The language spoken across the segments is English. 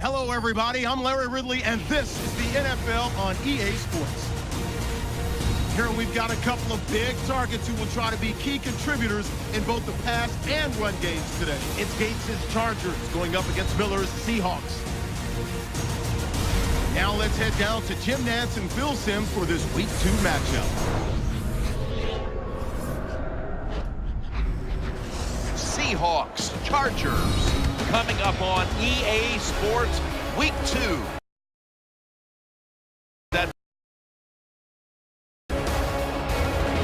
Hello, everybody. I'm Larry Ridley, and this is the NFL on EA Sports. Here we've got a couple of big targets who will try to be key contributors in both the pass and run games today. It's Gates' Chargers going up against Miller's Seahawks. Now let's head down to Jim Nantz and Phil Simms for this Week 2 matchup. Seahawks, Chargers, coming up on EA Sports Week 2.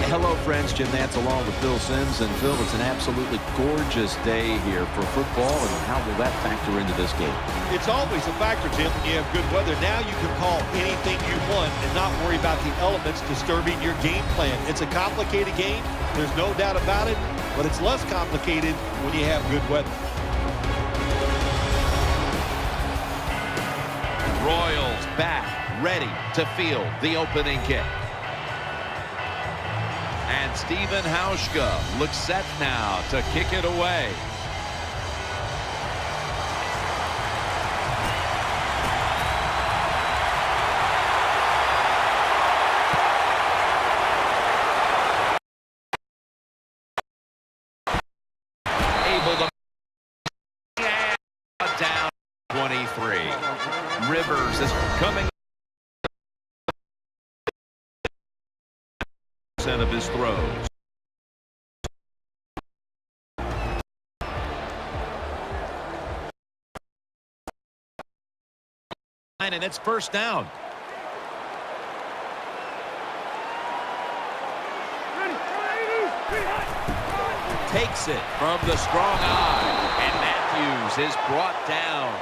Hello, friends. Jim Nantz along with Phil Simms. And Phil, it's an absolutely gorgeous day here for football. And how will that factor into this game? It's always a factor, Jim, when you have good weather. Now you can call anything you want and not worry about the elements disturbing your game plan. It's a complicated game. There's no doubt about it. But it's less complicated when you have good weather. Royals back, ready to field the opening kick. And Steven Hauschka looks set now to kick it away. Able to down 23. Rivers is coming of his throws. And it's first down. Takes it from the strong eye, and Matthews is brought down.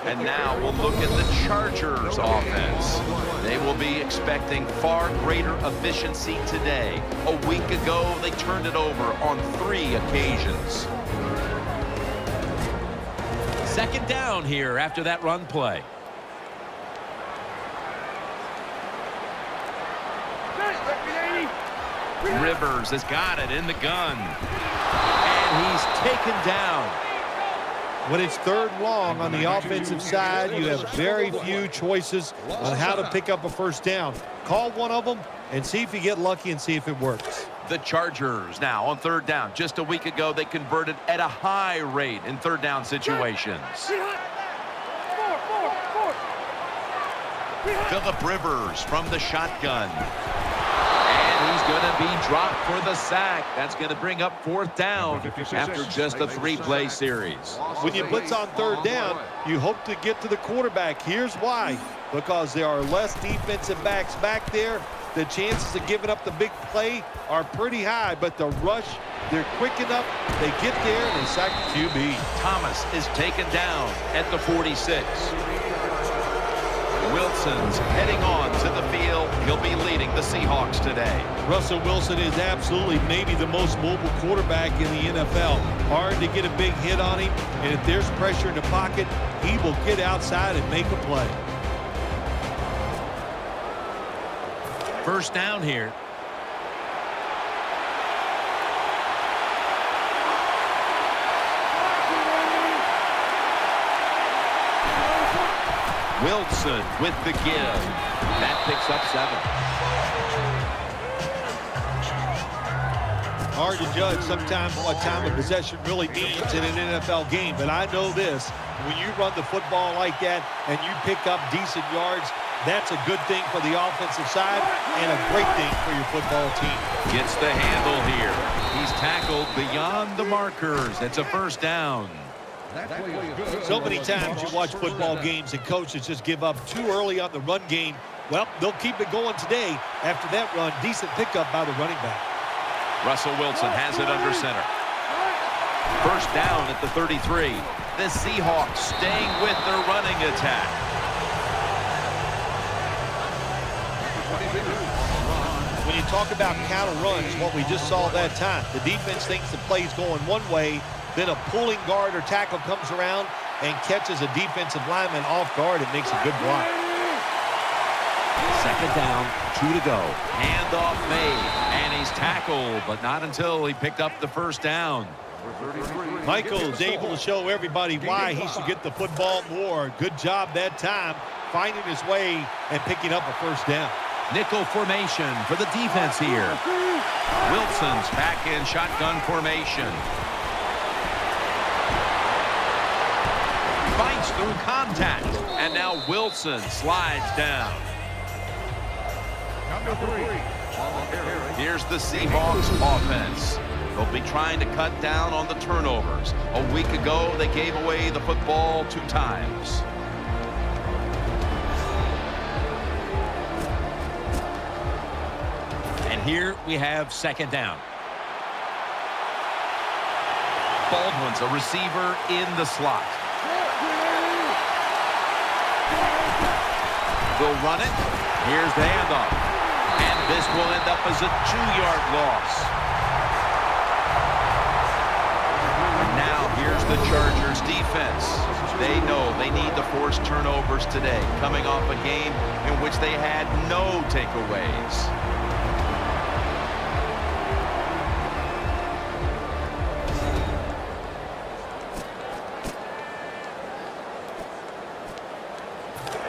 And now we'll look at the Chargers offense. They will be expecting far greater efficiency today. A week ago, they turned it over on 3 occasions. Second down here after that run play. Rivers has got it in the gun. And he's taken down. When it's third and long on the offensive side, you have very few choices on how to pick up a first down. Call one of them and see if you get lucky and see if it works. The Chargers now on third down. Just a week ago, they converted at a high rate in third down situations. Phillip Rivers from the shotgun. And he's going to be dropped for the sack. That's going to bring up fourth down after just a 3-play series. When you blitz on third down, you hope to get to the quarterback. Here's why. Because there are less defensive backs back there. The chances of giving up the big play are pretty high, but the rush, they're quick enough. They get there and they sack the QB. Thomas is taken down at the 46. Wilson's heading on to the field. He'll be leading the Seahawks today. Russell Wilson is absolutely maybe the most mobile quarterback in the NFL. Hard to get a big hit on him, and if there's pressure in the pocket, he will get outside and make a play. First down here. Wilson with the give. That picks up 7. Hard to judge sometimes what time of possession really means in an NFL game. But I know this, when you run the football like that and you pick up decent yards, that's a good thing for the offensive side and a great thing for your football team. Gets the handle here. He's tackled beyond the markers. It's a first down. So many times you watch football games and coaches just give up too early on the run game. Well, they'll keep it going today. After that run, decent pickup by the running back. Russell Wilson has it under center. First down at the 33. The Seahawks staying with their running attack. When you talk about counter runs, what we just saw that time, the defense thinks the play's going one way, then a pulling guard or tackle comes around and catches a defensive lineman off guard. It makes a good block. Second down, 2 to go. Handoff made, and he's tackled, but not until he picked up the first down. Michael's able to show everybody why he should get the football more. Good job that time, finding his way and picking up a first down. Nickel formation for the defense here. Wilson's back in shotgun formation. Fights through contact, and now Wilson slides down. Here's the Seahawks offense. They'll be trying to cut down on the turnovers. A week ago, they gave away the football 2 times. And here we have second down. Baldwin's a receiver in the slot. They'll run it. Here's the handoff. And this will end up as a 2-yard loss. And now here's the Chargers defense. They know they need to force turnovers today, coming off a game in which they had no takeaways.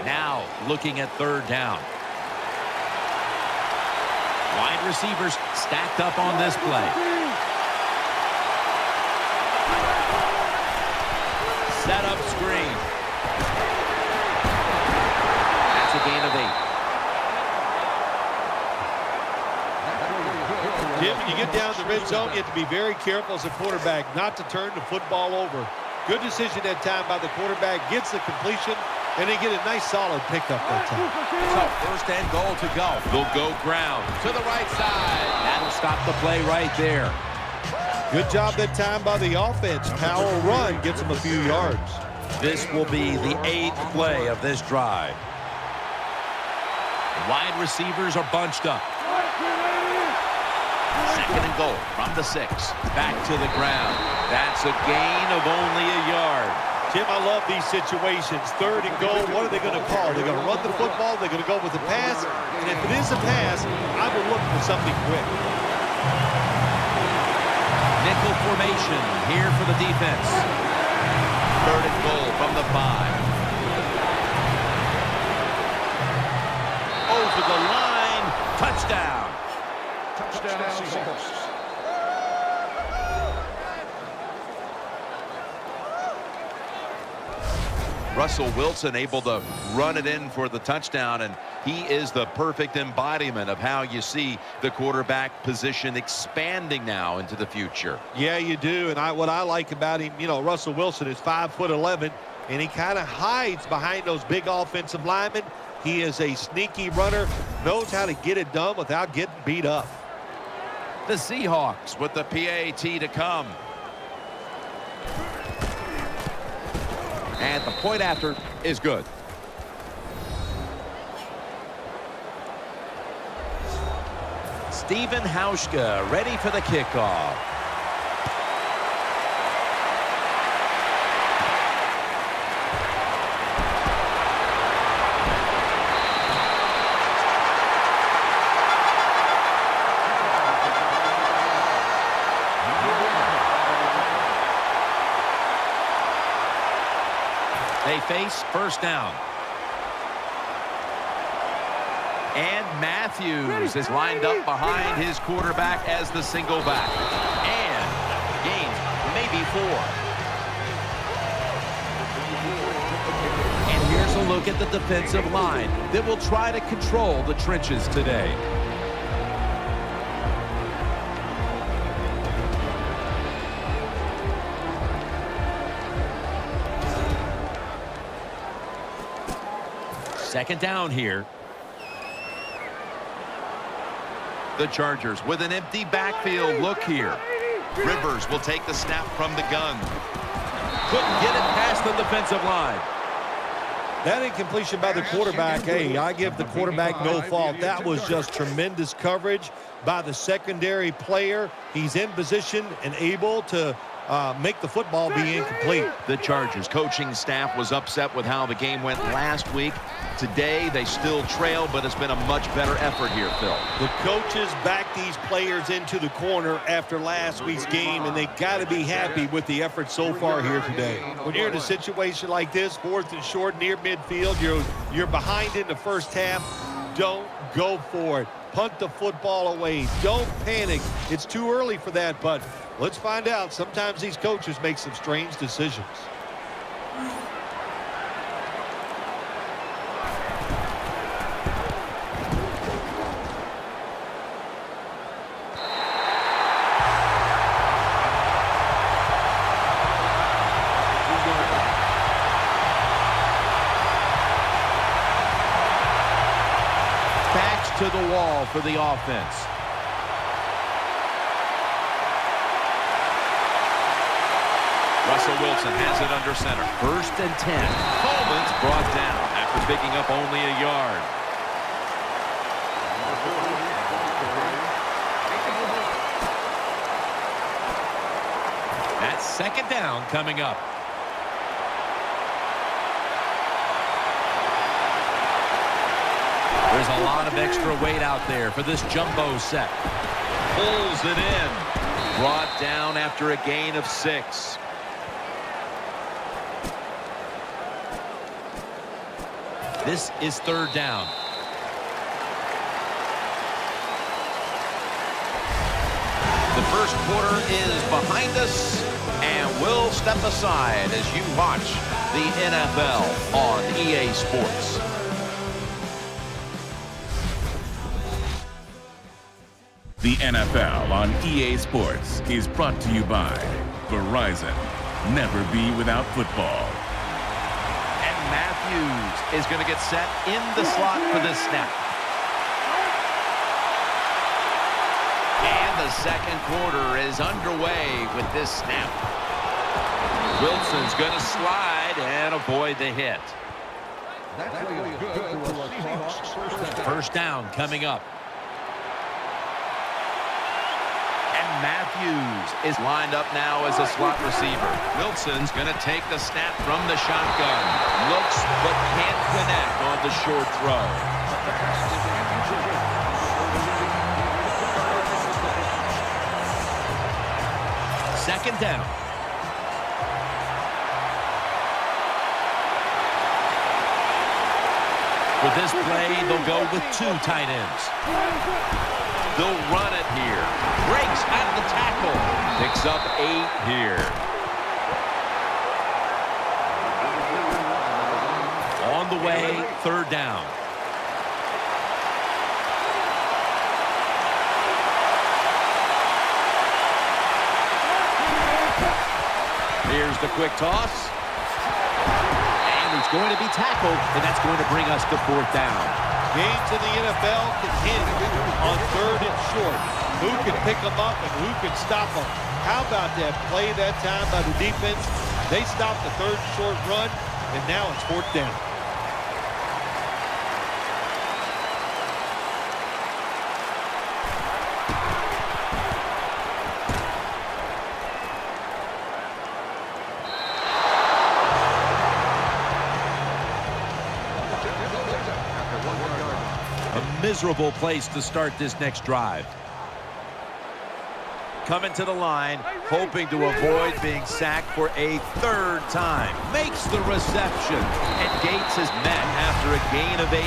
Now looking at third down. Wide receivers stacked up on this play. Set up screen. That's a gain of 8. Jim, when you get down the red zone, you have to be very careful as a quarterback not to turn the football over. Good decision that time by the quarterback. Gets the completion, and they get a nice solid pickup that time. So first and goal to go. They'll go ground to the right side. That'll stop the play right there. Good job that time by the offense. Power run gets them a few yards. This will be the 8th play of this drive. Wide receivers are bunched up. Second and goal from the 6. Back to the ground. That's a gain of only a yard. Tim, I love these situations. Third and goal, what are they going to call? They're going to run the football, they're going to go with a pass, and if it is a pass, I will look for something quick. Nickel formation here for the defense. Third and goal from the 5. Over the line. Touchdown. Touchdown Seahawks. Russell Wilson able to run it in for the touchdown, and he is the perfect embodiment of how you see the quarterback position expanding now into the future. Yeah, you do, and what I like about him, you know, Russell Wilson is 5'11", and he kind of hides behind those big offensive linemen. He is a sneaky runner, knows how to get it done without getting beat up. The Seahawks with the PAT to come. And the point after is good. Stephen Hauschka ready for the kickoff. They face first down. And Matthews is lined up behind his quarterback as the single back. And gains maybe 4. And here's a look at the defensive line that will try to control the trenches today. Second down here. The Chargers with an empty backfield look here. Rivers will take the snap from the gun. Couldn't get it past the defensive line. That incompletion by the quarterback, hey, I give the quarterback no fault. That was just tremendous coverage by the secondary player. He's in position and able to make the football be incomplete. The Chargers coaching staff was upset with how the game went last week. Today, they still trail, but it's been a much better effort here, Phil. The coaches back these players into the corner after last week's game, and they got to be happy with the effort so far here today. When you're in a situation like this, 4th and short near midfield, you're behind in the first half, don't go for it. Punt the football away. Don't panic. It's too early for that, but let's find out. Sometimes these coaches make some strange decisions. To the wall for the offense. Russell Wilson has it under center. 1st and 10. Coleman's brought down after picking up only a yard. That's 2nd down coming up. There's a lot of extra weight out there for this jumbo set. Pulls it in. Brought down after a gain of 6. This is 3rd down. The first quarter is behind us, and we'll step aside as you watch the NFL on EA Sports. The NFL on EA Sports is brought to you by Verizon. Never be without football. And Matthews is going to get set in the slot for this snap. And the second quarter is underway with this snap. Wilson's going to slide and avoid the hit. First down coming up. Matthews is lined up now as a slot receiver. Wilson's going to take the snap from the shotgun. Looks but can't connect on the short throw. Second down. For this play, they'll go with 2 tight ends. They'll run it here. Breaks out of the tackle. Picks up 8 here. On the way, 3rd down. Here's the quick toss. And he's going to be tackled, and that's going to bring us to 4th down. Games in the NFL can hinge on 3rd and short. Who can pick them up and who can stop them? How about that play that time by the defense? They stopped the 3rd and short run, and now it's 4th down. Miserable place to start this next drive. Coming to the line, hoping to avoid being sacked for a 3rd time. Makes the reception, and Gates is met after a gain of 8.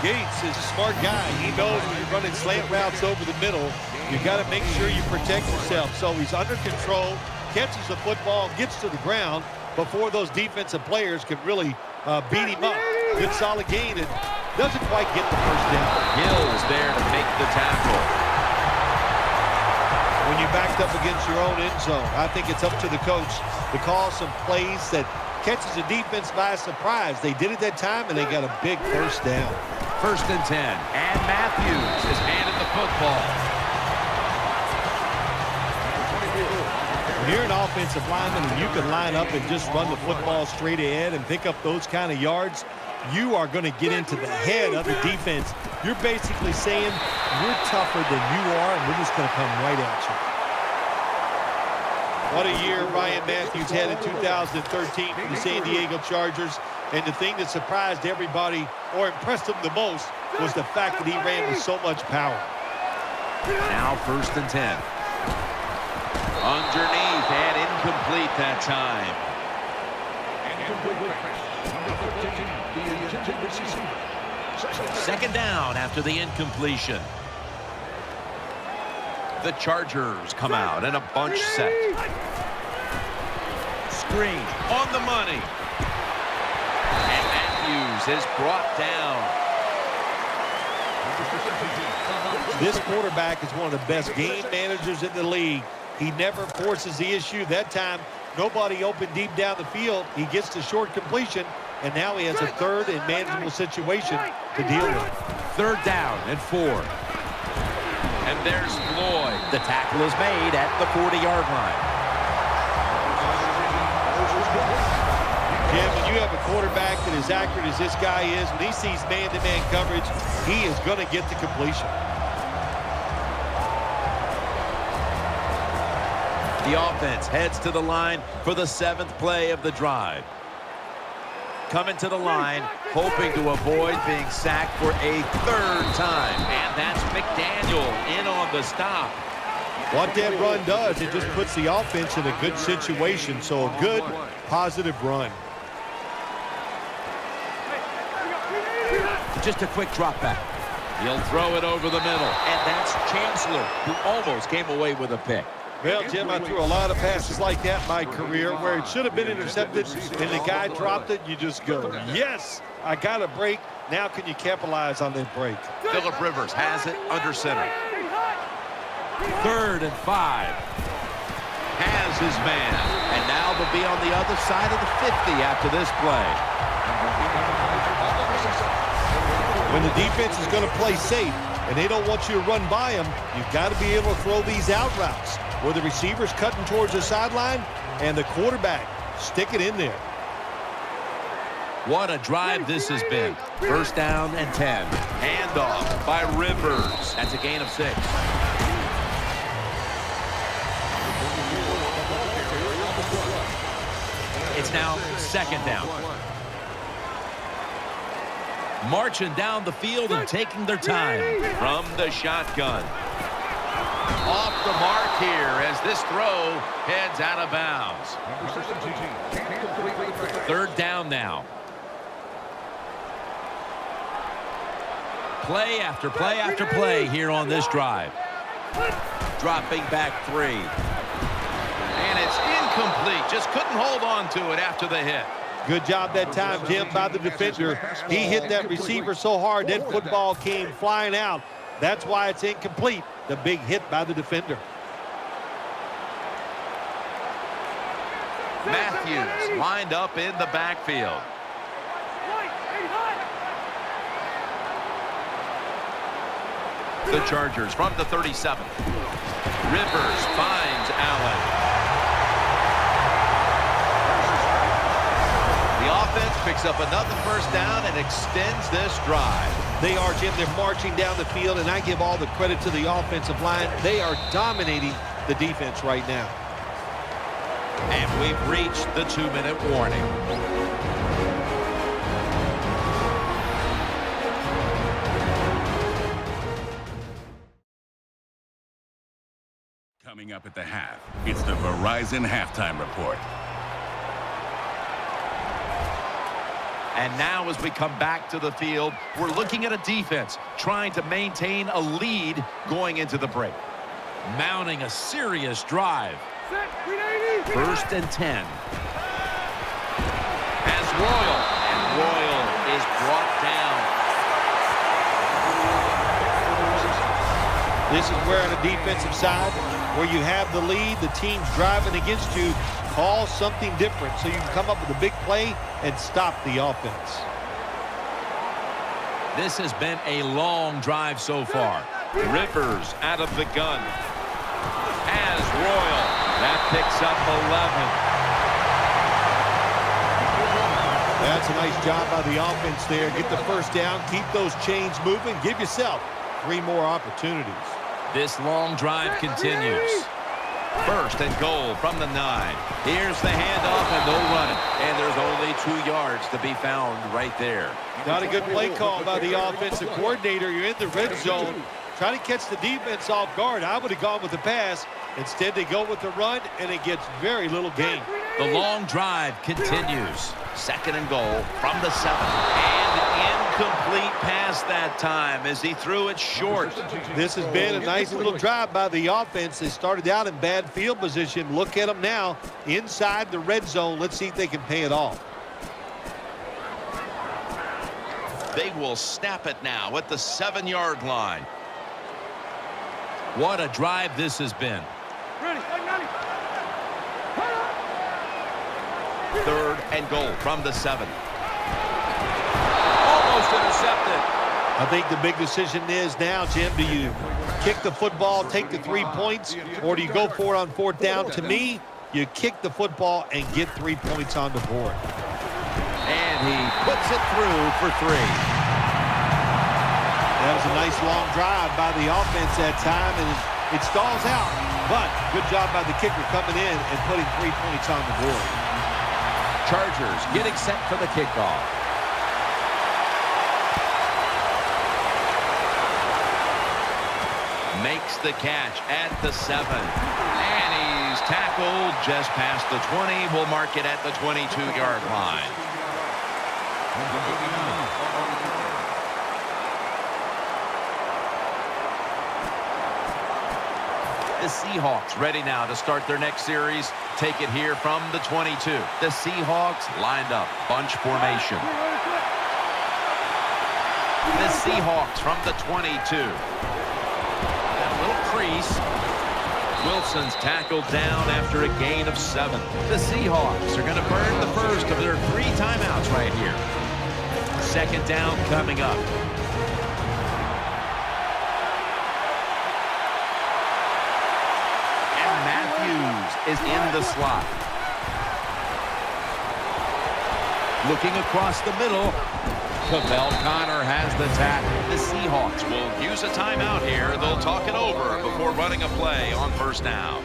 Gates is a smart guy. He knows when you're running slant routes over the middle, you got to make sure you protect yourself. So he's under control, catches the football, gets to the ground before those defensive players can really beat him up. Good solid gain and doesn't quite get the first down. Hill's there to make the tackle. When you're backed up against your own end zone, I think it's up to the coach to call some plays that catches the defense by surprise. They did it that time, and they got a big first down. 1st and 10. And Matthews is handed the football. When you're an offensive lineman and you can line up and just run the football straight ahead and pick up those kind of yards, you are going to get into the head of the defense. You're basically saying, we're tougher than you are, and we're just going to come right at you. What a year Ryan Matthews had in 2013 for the San Diego Chargers. And the thing that surprised everybody or impressed them the most was the fact that he ran with so much power. Now 1st and 10. Underneath and incomplete that time. Second down after the incompletion. The Chargers come out in a bunch set. Screen on the money. And Matthews is brought down. This quarterback is one of the best game managers in the league. He never forces the issue. That time, nobody open deep down the field. He gets the short completion, and now he has a 3rd and manageable situation to deal with. 3rd down and 4. And there's Floyd. The tackle is made at the 40-yard line. Jim, when you have a quarterback that is accurate as this guy is, when he sees man-to-man coverage, he is going to get the completion. The offense heads to the line for the 7th play of the drive. Coming to the line, hoping to avoid being sacked for a 3rd time. And that's McDaniel in on the stop. What that run does, it just puts the offense in a good situation. So a good, positive run. Just a quick drop back. He'll throw it over the middle. And that's Chancellor, who almost came away with a pick. Well, Jim, I threw a lot of passes like that in my career where it should have been intercepted and the guy dropped it. You just go, yes, I got a break. Now can you capitalize on that break? Phillip Rivers has it under center. 3rd and 5. Has his man. And now they'll be on the other side of the 50 after this play. When the defense is going to play safe and they don't want you to run by them, you've got to be able to throw these out routes where the receiver's cutting towards the sideline and the quarterback stick it in there. What a drive this has been. 1st down and 10. Handoff by Rivers. That's a gain of 6. It's now 2nd down. Marching down the field and taking their time from the shotgun. Off the mark here as this throw heads out of bounds. 3rd down now. Play after play after play here on this drive. Dropping back 3. And it's incomplete. Just couldn't hold on to it after the hit. Good job that time, Jim, by the defender. He hit that receiver so hard that football came flying out. That's why it's incomplete. The big hit by the defender. Matthews lined up in the backfield. The Chargers from the 37th. Rivers finds Allen. The offense picks up another 1st down and extends this drive. They are, Jim. They're marching down the field, and I give all the credit to the offensive line. They are dominating the defense right now. And we've reached the 2-minute warning. Coming up at the half, it's the Verizon Halftime Report. And now as we come back to the field, we're looking at a defense trying to maintain a lead going into the break. Mounting a serious drive. 1st and 10. As Royal, and Royal is brought down. This is where on the defensive side, where you have the lead, the team's driving against you, call something different so you can come up with a big play and stop the offense. This has been a long drive so far. Rivers out of the gun. As Royal, that picks up 11. That's a nice job by the offense there. Get the first down, keep those chains moving, give yourself 3 more opportunities. This long drive continues. 1st and goal from the 9. Here's the handoff and no running. And there's only 2 yards to be found right there. Not a good play call by the offensive coordinator. You're in the red zone. Trying to catch the defense off guard. I would have gone with the pass. Instead, they go with the run, and it gets very little gain. The long drive continues. 2nd and goal from the 7. And incomplete pass that time as he threw it short. This has been a nice little drive by the offense. They started out in bad field position. Look at them now inside the red zone. Let's see if they can pay it off. They will snap it now at the 7-yard line. What a drive this has been. 3rd and goal from the 7. Almost intercepted. I think the big decision is now, Jim, do you kick the football, take the 3 points, or do you go for it on 4th down? To me, you kick the football and get 3 points on the board. And he puts it through for 3. That was a nice long drive by the offense that time, and it stalls out. But good job by the kicker coming in and putting 3 points on the board. Chargers getting set for the kickoff. Makes the catch at the 7. And he's tackled just past the 20. We'll mark it at the 22-yard line. The Seahawks ready now to start their next series. Take it here from the 22. The Seahawks lined up, bunch formation. The Seahawks from the 22. That little crease. Wilson's tackled down after a gain of 7. The Seahawks are going to burn the first of their 3 timeouts right here. 2nd down coming up. Is in the slot. Looking across the middle. Cavell Connor has the tackle. The Seahawks will use a timeout here. They'll talk it over before running a play on 1st down.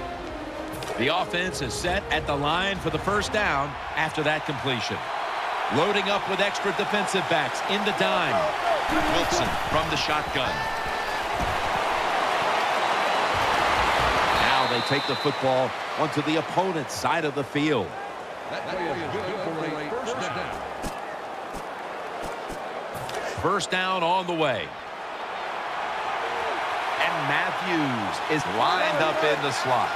The offense is set at the line for the 1st down after that completion. Loading up with extra defensive backs in the dime. Wilson from the shotgun. They take the football onto the opponent's side of the field. First down on the way. And Matthews is lined up in the slot.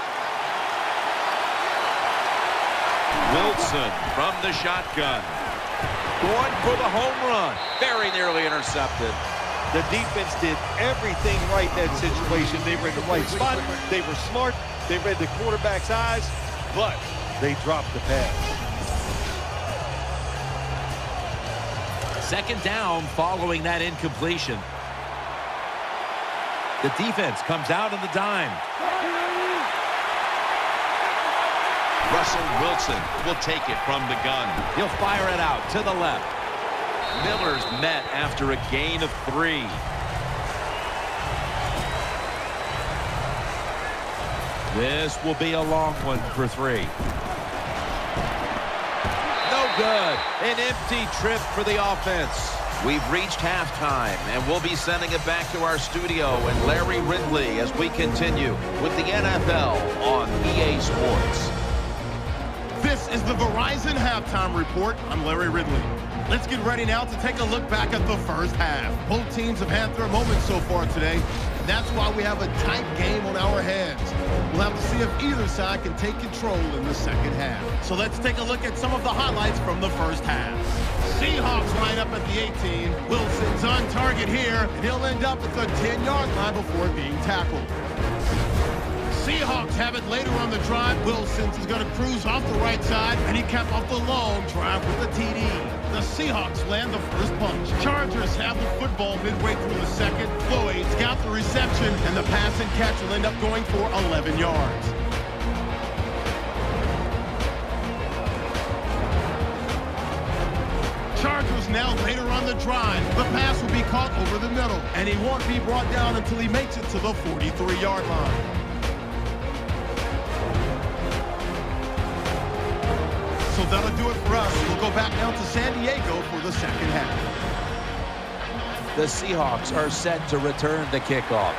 Wilson from the shotgun. Going for the home run. Very nearly intercepted. The defense did everything right in that situation. They were in the right spot. They were smart. They read the quarterback's eyes, but they dropped the pass. 2nd down following that incompletion. The defense comes out in the dime. Russell Wilson will take it from the gun. He'll fire it out to the left. Miller's met after a gain of 3. This will be a long one for 3. No good. An empty trip for the offense. We've reached halftime, and we'll be sending it back to our studio and Larry Ridley as we continue with the NFL on EA Sports. This This is the Verizon Halftime Report. I'm Larry Ridley. Let's get ready now to take a look back at the first half. Both teams have had their moments so far today, and that's why we have a tight game on our hands. We'll have to see if either side can take control in the second half. So let's take a look at some of the highlights from the first half. Seahawks line up at the 18. Wilson's on target here, and he'll end up at the 10-yard line before being tackled. Seahawks have it later on the drive. Wilson's is going to cruise off the right side, and he capped off the long drive with a TD. The Seahawks land the first punch. Chargers have the football midway through the second. Floyd's got the reception, and the pass and catch will end up going for 11 yards. Chargers now later on the drive. The pass will be caught over the middle, and he won't be brought down until he makes it to the 43-yard line. So that'll do it for us. We'll go back now to San Diego for the second half. The Seahawks are set to return the kickoff.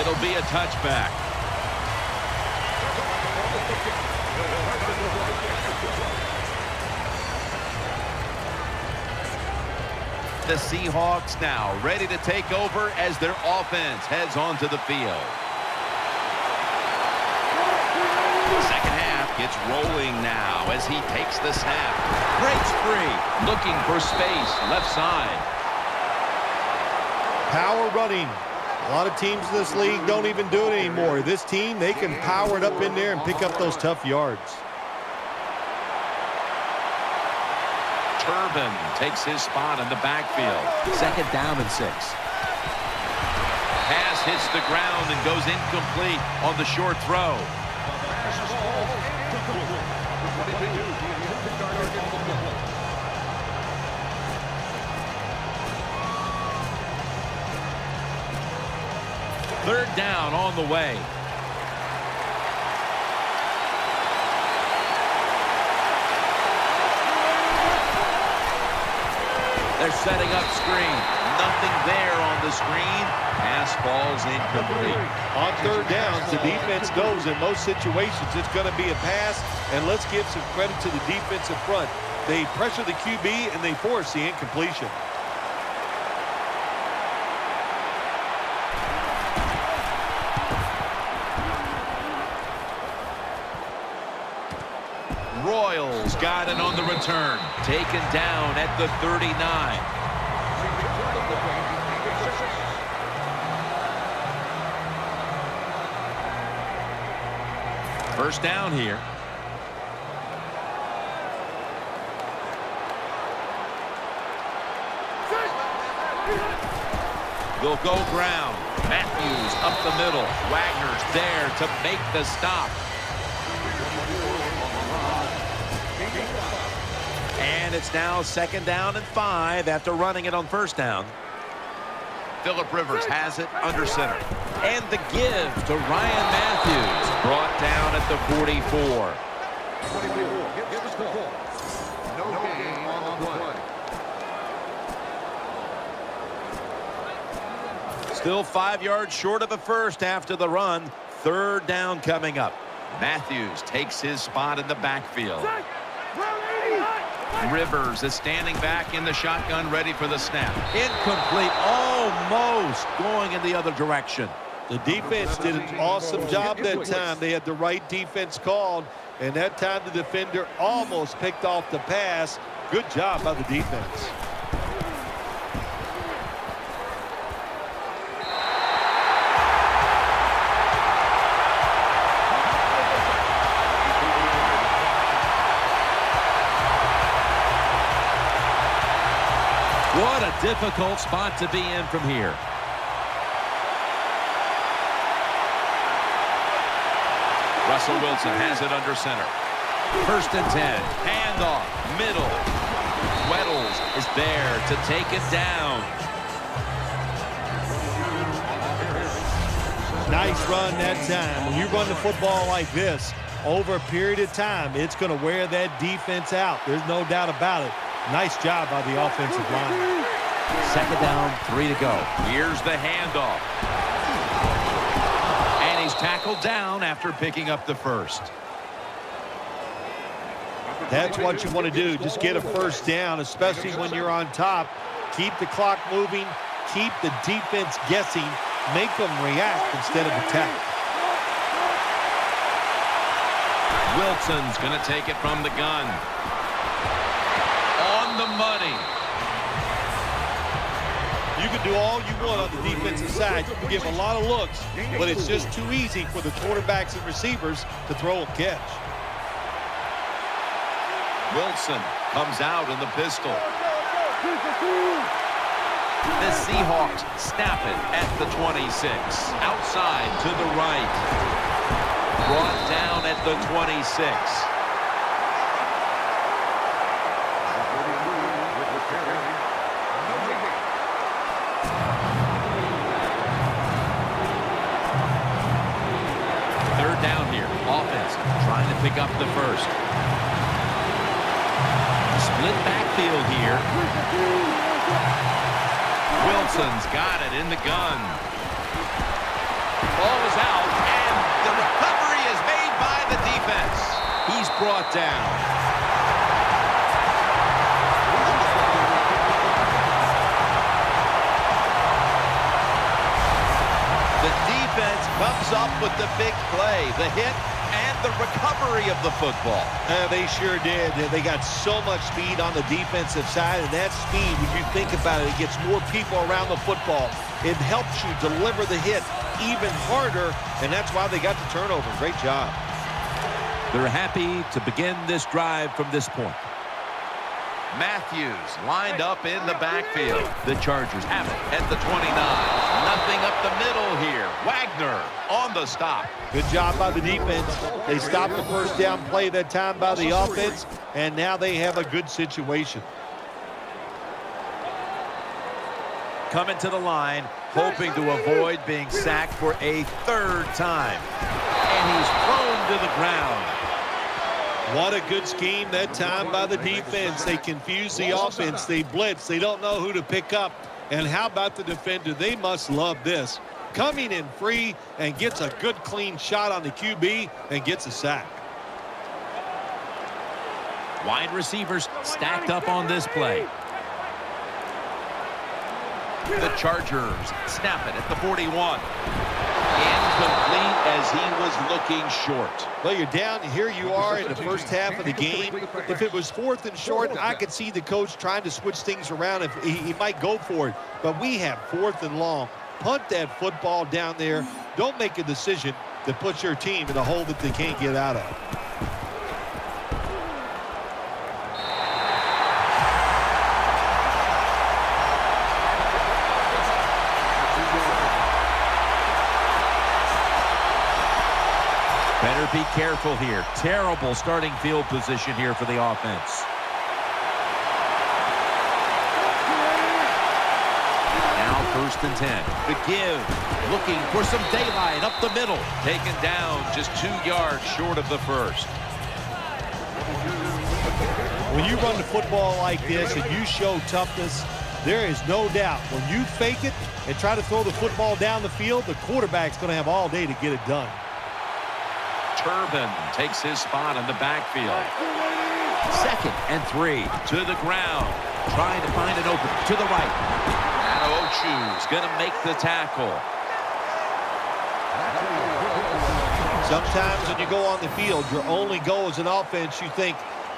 It'll be a touchback. The Seahawks now ready to take over as their offense heads onto the field. Second half gets rolling now as he takes the snap. Breaks free, looking for space, left side. Power running. A lot of teams in this league don't even do it anymore. This team, they can power it up in there and pick up those tough yards. Turbin takes his spot in the backfield. Second down and 6. Pass hits the ground and goes incomplete on the short throw. Third down on the way. They're setting up screen. Nothing there on the screen. Pass falls incomplete. On third down, the defense knows in most situations it's going to be a pass, and let's give some credit to the defensive front. They pressure the QB, and they force the incompletion. Royals got it on the return. Taken down at the 39. First down here. They'll go ground. Matthews up the middle. Wagner's there to make the stop. And it's now second down and 5 after running it on first down. Phillip Rivers has it under center. And the give to Ryan Matthews. Brought down at the 44. No gain on the play. Still 5 yards short of a first after the run. Third down coming up. Matthews takes his spot in the backfield. Rivers is standing back in the shotgun, ready for the snap. Incomplete, almost going in the other direction. The defense did an awesome job that time. They had the right defense called, and that time the defender almost picked off the pass. Good job by the defense. What a difficult spot to be in from here. Russell Wilson has it under center. First and 10. Handoff. Middle. Weddles is there to take it down. Nice run that time. When you run the football like this, over a period of time, it's going to wear that defense out. There's no doubt about it. Nice job by the offensive line. Second down, 3 to go. Here's the handoff. tackled down after picking up the first. That's what you want to do. Just get a first down, especially when you're on top. Keep the clock moving. Keep the defense guessing. Make them react instead of attack. Wilson's going to take it from the gun. On the money. You can do all you want on the defensive side. You can give a lot of looks, but it's just too easy for the quarterbacks and receivers to throw a catch. Wilson comes out in the pistol. The Seahawks snap it at the 26. Outside to the right. Brought down at the 26. Third down here. Offense trying to pick up the first. Split backfield here. Wilson's got it in the gun. Ball is out, and the recovery is made by the defense. He's brought down. The defense comes up with the big play, the hit, and the recovery of the football. They sure did. They got so much speed on the defensive side, and that speed, when you think about it, it gets more people around the football. It helps you deliver the hit even harder, and that's why they got the turnover. Great job. They're happy to begin this drive from this point. Matthews lined up in the backfield. The Chargers have it at the 29. Nothing up the middle here. Wagner on the stop. Good job by the defense. They stopped the first down play that time by the offense, and now they have a good situation. Coming to the line, hoping to avoid being sacked for a third time. And he's thrown to the ground. What a good scheme that time by the defense. They confuse the offense. They blitz. They don't know who to pick up. And how about the defender? They must love this. Coming in free and gets a good clean shot on the QB and gets a sack. Wide receivers stacked up on this play. The Chargers snap it at the 41. Incomplete as he was looking short. Well, you're down. Here you are in the first half of the game. If it was 4th and short, I could see the coach trying to switch things around. If he might go for it. But we have 4th and long. Punt that football down there. Don't make a decision that puts your team in a hole that they can't get out of. Better be careful here. Terrible starting field position here for the offense. Now 1st and 10. The give. Looking for some daylight up the middle. Taken down just 2 yards short of the first. When you run the football like this and you show toughness, there is no doubt when you fake it and try to throw the football down the field, the quarterback's going to have all day to get it done. Turbin takes his spot in the backfield. 2nd and 3. To the ground. Trying to find an open to the right. Aochu's going to make the tackle. Sometimes when you go on the field, your only goal as an offense, you think,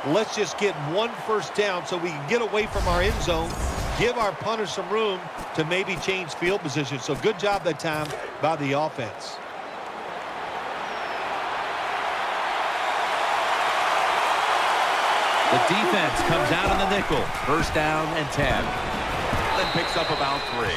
let's just get 1 first down so we can get away from our end zone, give our punter some room to maybe change field position. So good job that time by the offense. The defense comes out in the nickel. 1st down and 10. Then picks up about 3.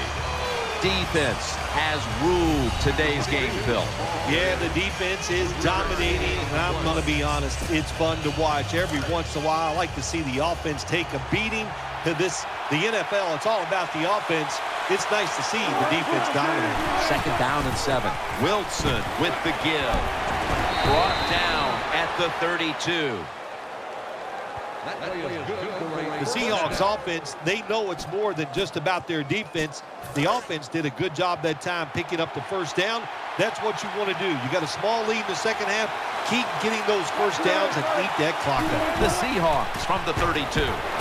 Defense has ruled today's game, Phil. Yeah, the defense is dominating, and I'm going to be honest, it's fun to watch. Every once in a while, I like to see the offense take a beating. The NFL, it's all about the offense. It's nice to see the defense dominate. 2nd down and 7. Wilson with the give. Brought down at the 32. The Seahawks offense, they know it's more than just about their defense. The offense did a good job that time picking up the first down, That's what you want to do. You got a small lead in the second half. Keep getting those first downs and eat that clock up. The Seahawks from the 32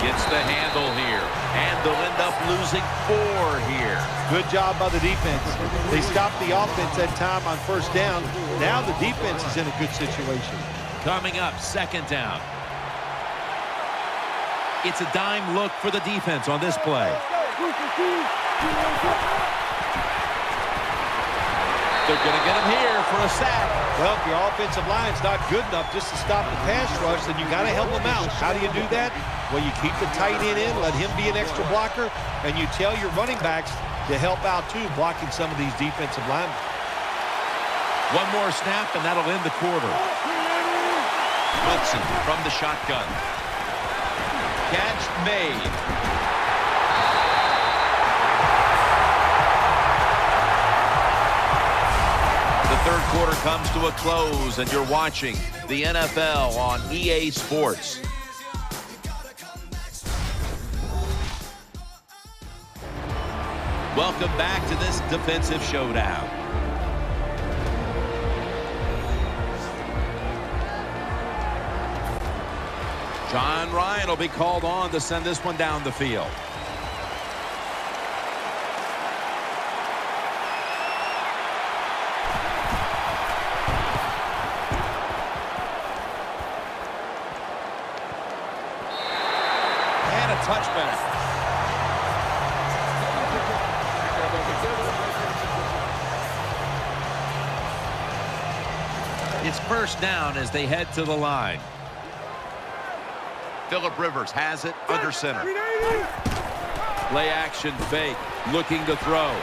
gets the handle here, and they'll end up losing 4 here. Good job by the defense. They stopped the offense that time on first down. Now the defense is in a good situation. Coming up, second down. It's a dime look for the defense on this play. They're going to get him here for a sack. Well, if your offensive line's not good enough just to stop the pass rush, then you got to help them out. How do you do that? Well, you keep the tight end in, let him be an extra blocker, and you tell your running backs to help out, too, blocking some of these defensive linemen. One more snap, and that'll end the quarter. Wilson from the shotgun. Catch made. The third quarter comes to a close, and you're watching the NFL on EA Sports. Welcome back to this defensive showdown. John Ryan will be called on to send this one down the field. And a touchback. It's first down as they head to the line. Phillip Rivers has it under center. Play action fake, looking to throw.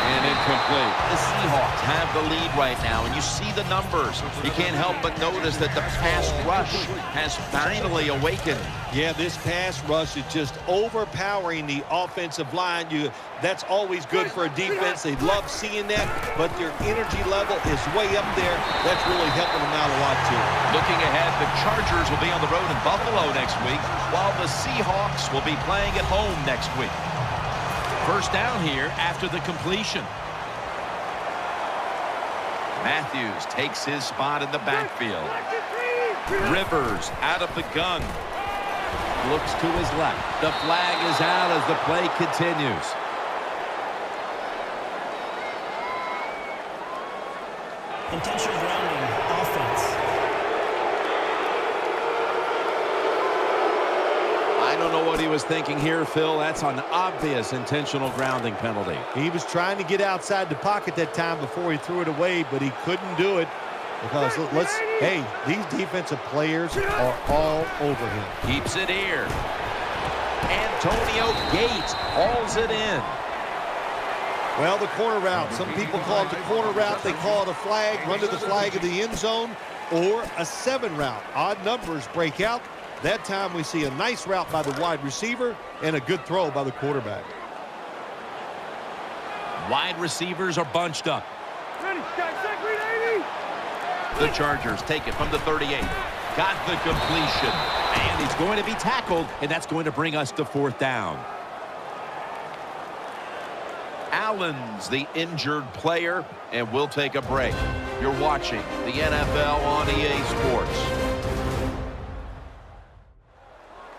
And incomplete. The Seahawks have the lead right now, and you see the numbers. You can't help but notice that the pass rush has finally awakened. Yeah, this pass rush is just overpowering the offensive line. That's always good for a defense. They love seeing that, but their energy level is way up there. That's really helping them out a lot, too. Looking ahead, the Chargers will be on the road in Buffalo next week, while the Seahawks will be playing at home next week. First down here after the completion. Matthews takes his spot in the backfield. Rivers out of the gun. Looks to his left. The flag is out as the play continues. Intentional grounding, offense. I don't know what he was thinking here, Phil. That's an obvious intentional grounding penalty. He was trying to get outside the pocket that time before he threw it away, but he couldn't do it because hey, these defensive players are all over him. Keeps it here. Antonio Gates hauls it in. Well, the corner route. Some people call it the corner route. They call it a flag, run to the flag of the end zone, or a 7 route. Odd numbers break out. That time we see a nice route by the wide receiver and a good throw by the quarterback. Wide receivers are bunched up. The Chargers take it from the 38. Got the completion. And he's going to be tackled, and that's going to bring us to fourth down. Allen's the injured player, and we'll take a break. You're watching the NFL on EA Sports.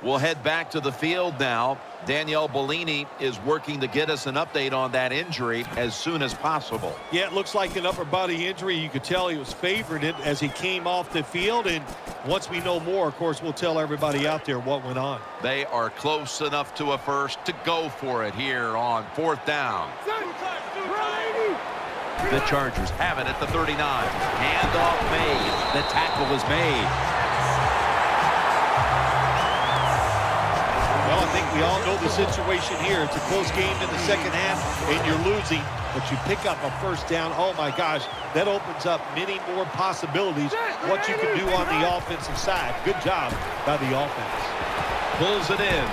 We'll head back to the field now. Danielle Bellini is working to get us an update on that injury as soon as possible. Yeah, it looks like an upper body injury. You could tell he was favoring it as he came off the field. And once we know more, of course, we'll tell everybody out there what went on. They are close enough to a first to go for it here on fourth down. The Chargers have it at the 39. Handoff made. The tackle is made. Well, I think we all know the situation here. It's a close game in the second half, and you're losing, but you pick up a first down. Oh, my gosh, that opens up many more possibilities, what you can do on the offensive side. Good job by the offense. Pulls it in.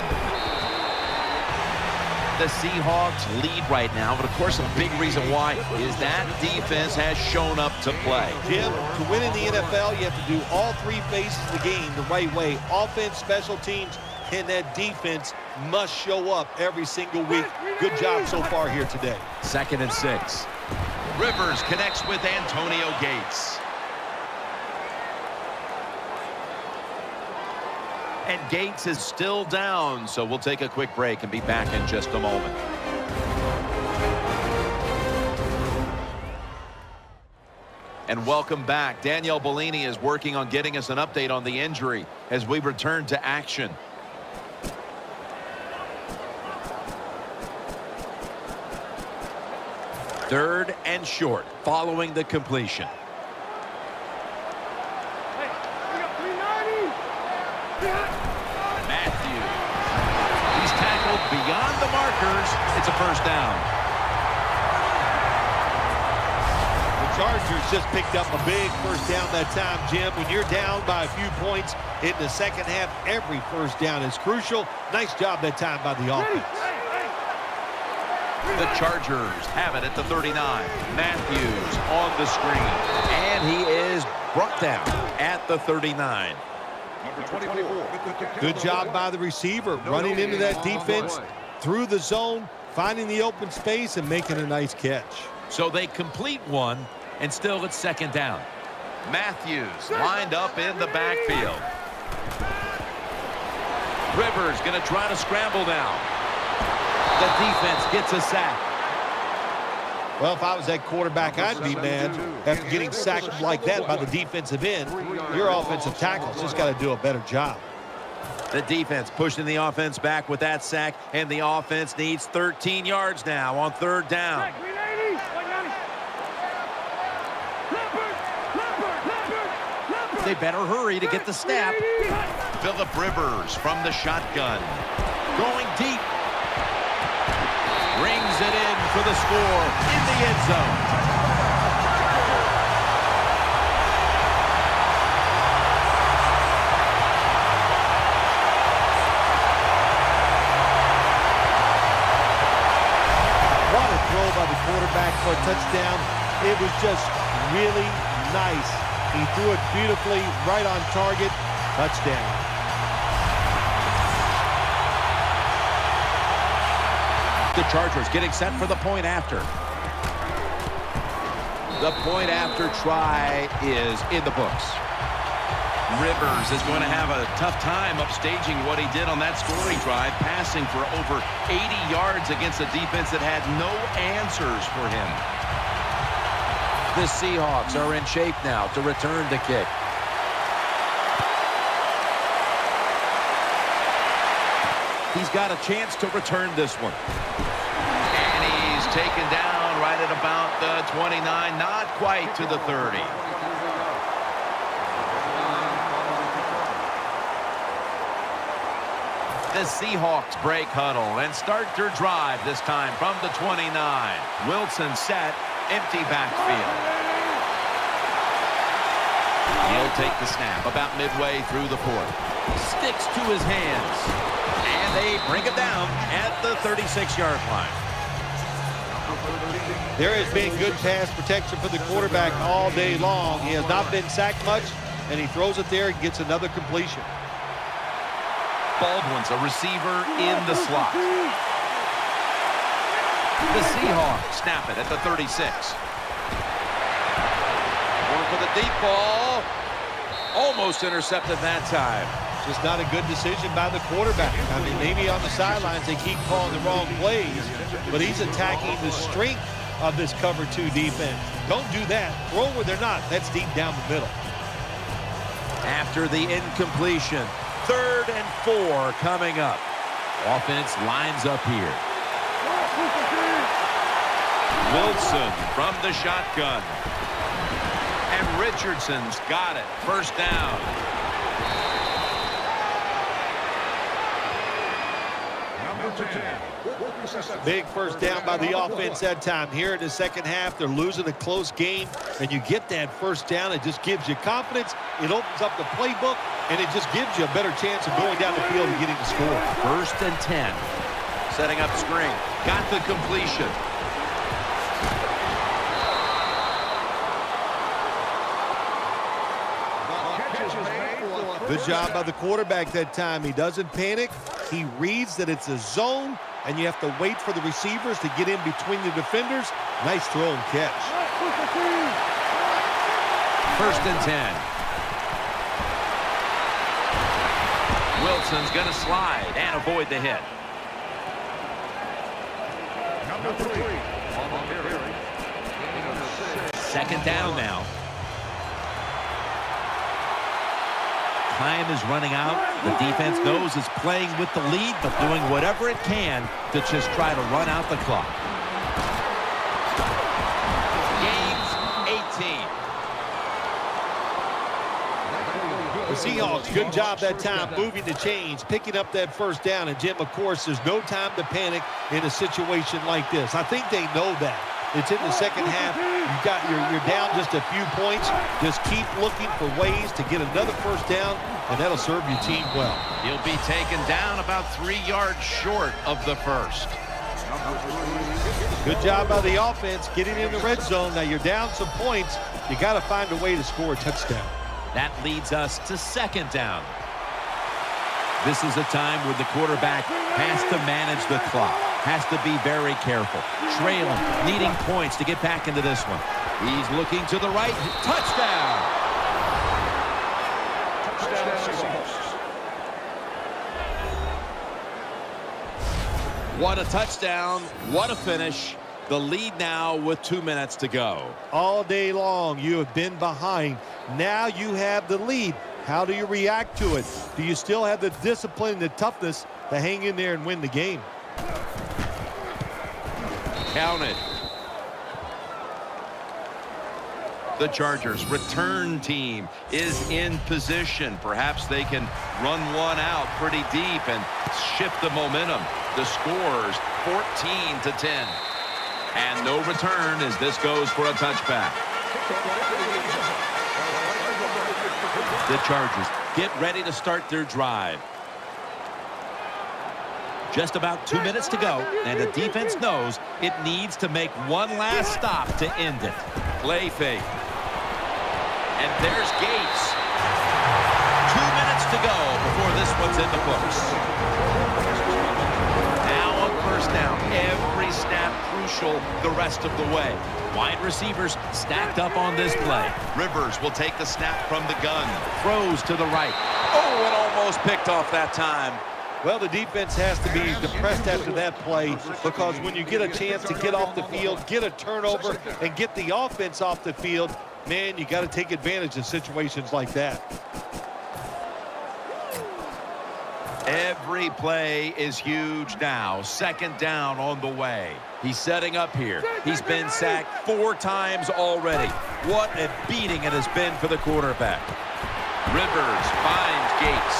The Seahawks lead right now, but of course a big reason why is that defense has shown up to play. Jim, to win in the NFL, you have to do all 3 phases of the game the right way. Offense, special teams, and that defense must show up every single week. Good job so far here today. 2nd and 6. Rivers connects with Antonio Gates. And Gates is still down, so we'll take a quick break and be back in just a moment. And welcome back. Danielle Bellini is working on getting us an update on the injury as we return to action. Third and short following the completion. Matthews. He's tackled beyond the markers. It's a first down. The Chargers just picked up a big first down that time, Jim. When you're down by a few points in the second half, every first down is crucial. Nice job that time by the offense. The Chargers have it at the 39. Matthews on the screen. And he is brought down at the 39. Good job by the receiver, running into that defense, through the zone, finding the open space, and making a nice catch. So they complete one, and still it's second down. Matthews lined up in the backfield. Rivers going to try to scramble now. The defense gets a sack. Well, if I was that quarterback, I'd be mad after getting sacked like that by the defensive end. Your offensive tackle's just got to do a better job. The defense pushing the offense back with that sack, and the offense needs 13 yards now on third down. They better hurry to get the snap. Phillip Rivers from the shotgun. Going deep. Rings it in for the score in the end zone. What a throw by the quarterback for a touchdown. It was just really nice. He threw it beautifully, right on target. Touchdown. The Chargers getting set for the point after. The point after try is in the books. Rivers is going to have a tough time upstaging what he did on that scoring drive, passing for over 80 yards against a defense that had no answers for him. The Seahawks are in shape now to return the kick. He's got a chance to return this one. And he's taken down right at about the 29, not quite to the 30. The Seahawks break huddle and start their drive this time from the 29. Wilson set, empty backfield. He'll take the snap about midway through the fourth. Sticks to his hands. And they bring it down at the 36-yard line. There has been good pass protection for the quarterback all day long. He has not been sacked much, and he throws it there and gets another completion. Baldwin's a receiver in the slot. The Seahawks snap it at the 36. Going for the deep ball. Almost intercepted that time. Just not a good decision by the quarterback. I mean, maybe on the sidelines they keep calling the wrong plays, but he's attacking the strength of this cover 2 defense. Don't do that. Throw where they're not. That's deep down the middle. After the incompletion, 3rd and 4 coming up. Offense lines up here. Wilson from the shotgun. And Richardson's got it. First down. Big first down by the offense that time. Here in the second half, they're losing a close game, and you get that first down. It just gives you confidence. It opens up the playbook, and it just gives you a better chance of going down the field and getting the score. 1st and 10. Setting up screen. Got the completion. Good job by the quarterback that time. He doesn't panic. He reads that it's a zone, and you have to wait for the receivers to get in between the defenders. Nice throw and catch. First and 10. Wilson's going to slide and avoid the hit. Number 3 on the carry. Second down now. Time is running out. The defense knows it's playing with the lead, but doing whatever it can to just try to run out the clock. Gains 18. The Seahawks, good job that time moving the chains, picking up that first down. And, Jim, of course, there's no time to panic in a situation like this. I think they know that. It's in the second half. You're down just a few points. Just keep looking for ways to get another first down, and that'll serve your team well. He'll be taken down about 3 yards short of the first. Good job by the offense getting in the red zone. Now you're down some points. You got to find a way to score a touchdown. That leads us to second down. This is a time where the quarterback has to manage the clock, has to be very careful, trailing, needing points to get back into this one. He's looking to the right. Touchdown! What a touchdown. What a finish. The lead now with 2 minutes to go. All day long you have been behind. Now you have the lead. How do you react to it? Do you still have the discipline and the toughness to hang in there and win the game? Counted. The Chargers return team is in position. Perhaps they can run one out pretty deep and shift the momentum. The score's 14-10. And no return as this goes for a touchback. The Chargers get ready to start their drive. Just about 2 minutes to go, and the defense knows it needs to make one last stop to end it. Play fake. And there's Gates. 2 minutes to go before this one's in the books. Now on first down, every snap crucial the rest of the way. Wide receivers stacked up on this play. Rivers will take the snap from the gun. Throws to the right. Oh, it almost picked off that time. Well, the defense has to be depressed after that play, because when you get a chance to get off the field, get a turnover, and get the offense off the field, man, you got to take advantage of situations like that. Every play is huge now. Second down on the way. He's setting up here. He's been sacked 4 times already. What a beating it has been for the quarterback. Rivers finds Gates.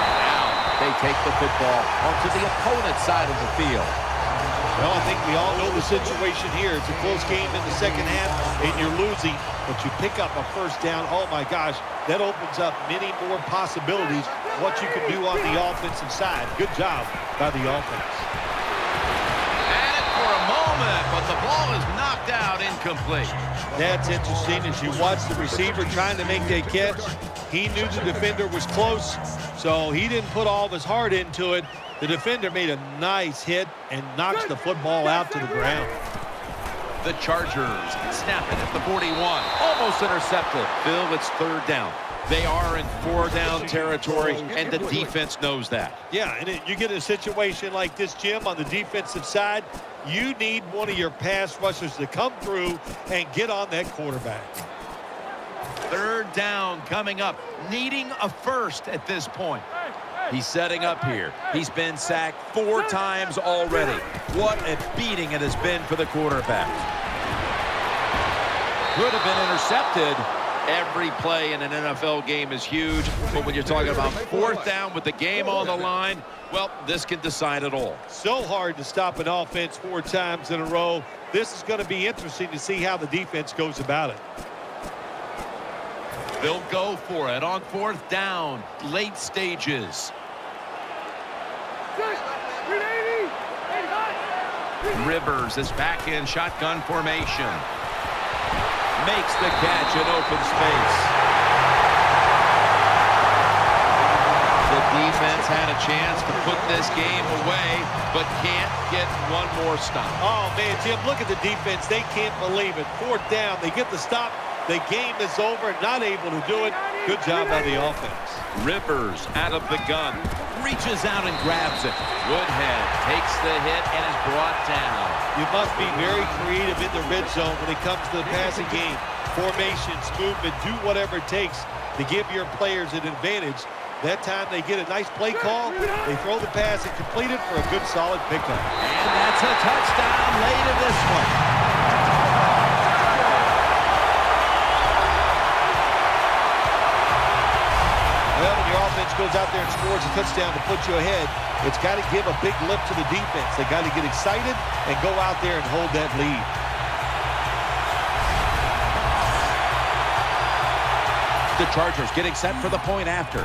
Now they take the football onto the opponent's side of the field. Well, I think we all know the situation here. It's a close game in the second half, and you're losing, but you pick up a first down. Oh, my gosh, that opens up many more possibilities what you can do on the offensive side. Good job by the offense. Had it for a moment, but the ball is knocked out incomplete. That's interesting. As you watch the receiver trying to make that catch, he knew the defender was close, so he didn't put all of his heart into it. The defender made a nice hit and knocks the football out to the ground. The Chargers snap it at the 41. Almost intercepted. Bill, it's third down. They are in 4-down territory, and the defense knows that. Yeah, and you get a situation like this, Jim, on the defensive side, you need one of your pass rushers to come through and get on that quarterback. Third down coming up, needing a first at this point. He's setting up here. He's been sacked 4 times already. What a beating it has been for the quarterback. Could have been intercepted. Every play in an NFL game is huge, but when you're talking about 4th down with the game on the line, well, this can decide it all. So hard to stop an offense 4 times in a row. This is going to be interesting to see how the defense goes about it. They'll go for it on 4th down, late stages. Rivers is back in shotgun formation. Makes the catch in open space. The defense has had a chance to put this game away, but can't get one more stop. Oh, man, Jim, look at the defense. They can't believe it. Fourth down, they get the stop. The game is over, not able to do it. Good job by the offense. Rivers out of the gun. Reaches out and grabs it. Woodhead takes the hit and is brought down. You must be very creative in the red zone when it comes to the passing game. Formations, movement, do whatever it takes to give your players an advantage. That time they get a nice play call. They throw the pass and complete it for a good, solid pickup. And that's a touchdown late in this one. Well, when your offense goes out there and scores a touchdown to put you ahead, it's got to give a big lift to the defense. They got to get excited and go out there and hold that lead. The Chargers getting set for the point after.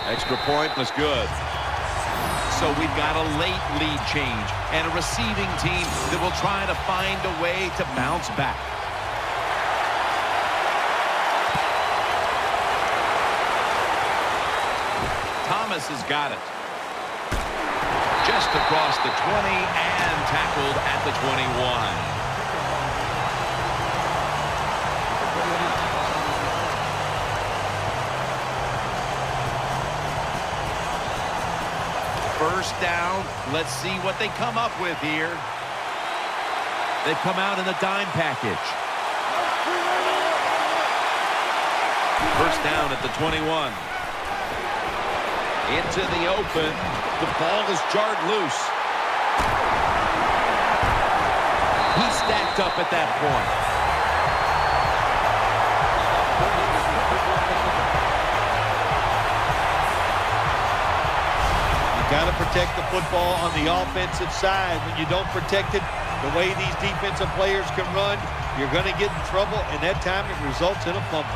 Extra point was good. So we've got a late lead change and a receiving team that will try to find a way to bounce back. Thomas has got it. Just across the 20 and tackled at the 21. First down. Let's see what they come up with here. They come out in the dime package. First down at the 21. Into the open. The ball is jarred loose. He's stacked up at that point. Got to protect the football on the offensive side. When you don't protect it, the way these defensive players can run, you're going to get in trouble, and that time it results in a fumble.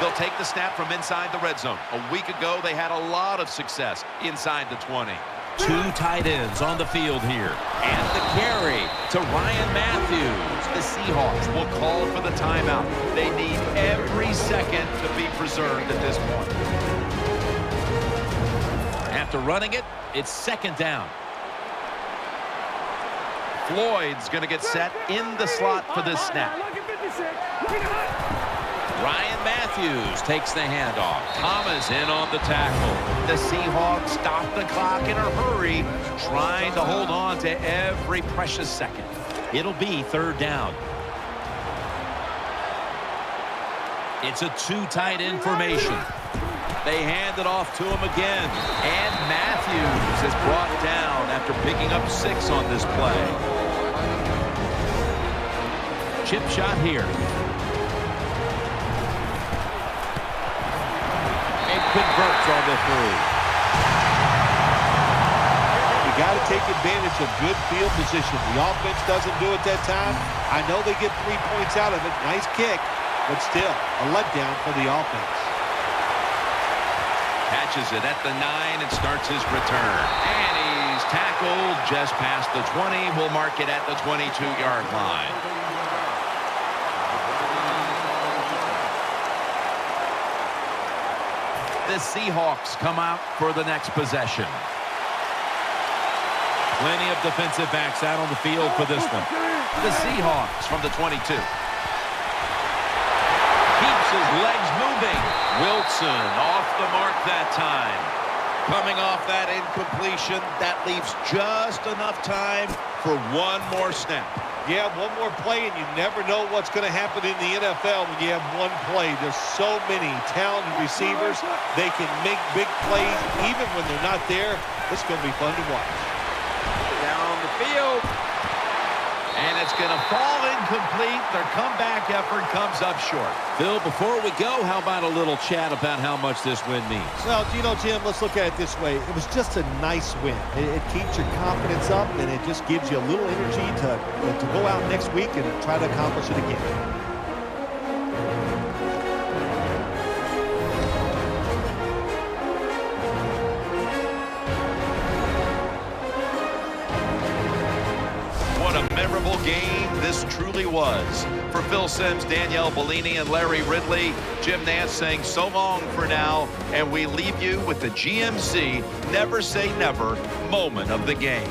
They'll take the snap from inside the red zone. A week ago, they had a lot of success inside the 20. Two tight ends on the field here. And the carry to Ryan Matthews. The Seahawks will call for the timeout. They need every second to be preserved at this point. After running it, it's second down. Floyd's going to get set in the slot for this snap. Ryan Matthews takes the handoff. Thomas in on the tackle. The Seahawks stop the clock in a hurry, trying to hold on to every precious second. It'll be third down. It's a two tight end formation. They hand it off to him again. And Matthews is brought down after picking up 6 on this play. Chip shot here. Converts on the through. You got to take advantage of good field position. The offense doesn't do it that time. I know they get 3 points out of it. Nice kick, but still a letdown for the offense. Catches it at the 9 and starts his return. And he's tackled just past the 20. We'll mark it at the 22-yard line. The Seahawks come out for the next possession. Plenty of defensive backs out on the field for this one. The Seahawks from the 22. Keeps his legs moving. Wilson off the mark that time. Coming off that incompletion, that leaves just enough time for one more snap. Yeah, one more play, and you never know what's going to happen in the NFL when you have one play. There's so many talented receivers. They can make big plays even when they're not there. It's going to be fun to watch. Down the field. And it's going to fall incomplete. Their comeback effort comes up short. Bill, before we go, how about a little chat about how much this win means? Well, you know, Jim, let's look at it this way. It was just a nice win. It keeps your confidence up, and it just gives you a little energy to go out next week and try to accomplish it again. memorable game this truly was. For Phil Simms, Danielle Bellini, and Larry Ridley, Jim Nantz saying so long for now, and we leave you with the GMC Never Say Never moment of the game.